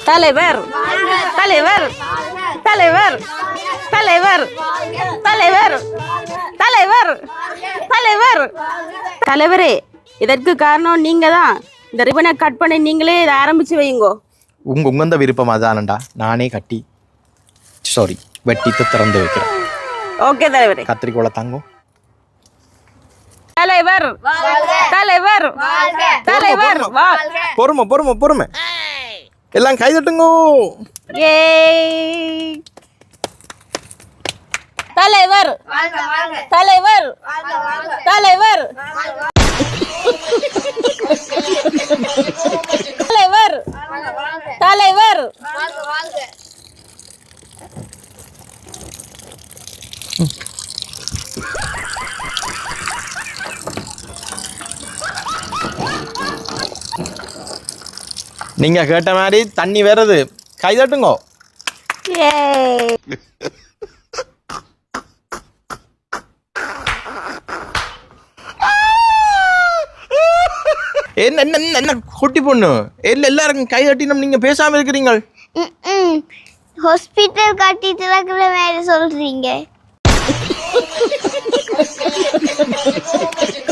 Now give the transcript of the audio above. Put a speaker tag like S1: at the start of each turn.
S1: தலைவர் தலைவர் தலைவர் தலைவர் தலைவர் தலைவர் தலைவர் தலைவரே, இதற்கு காரணம் நீங்க தான். இந்த ரிப்பனை கட் பண்ணி நீங்களே இதை ஆரம்பிச்சு வைங்கோ.
S2: உங்க விருப்பம் அதானண்டா. நானே கட்டி வெட்டித்து திறந்து வைக்கிறேன்.
S1: ஓகே தலைவரே.
S2: கத்திரிக்கோளை தாங்கும்.
S1: தலைவர் தலைவர் தலைவர்.
S2: பொறுமை பொறுமை பொறுமை. எல்லாம் கைதட்டுங்கோ.
S1: தலைவர் தலைவர் தலைவர் தலைவர் தலைவர்.
S2: நீங்க கேட்ட மாதிரி தண்ணி வருது. கைதட்டுங்கோ. என்ன என்ன என்ன குட்டி பொண்ணு, எல்லாருக்கும் கை தட்டினோம், நீங்க பேசாம இருக்கிறீங்க.
S3: ஹாஸ்பிட்டல் கட்டிட்டு இருக்கிற மாதிரி சொல்றீங்க.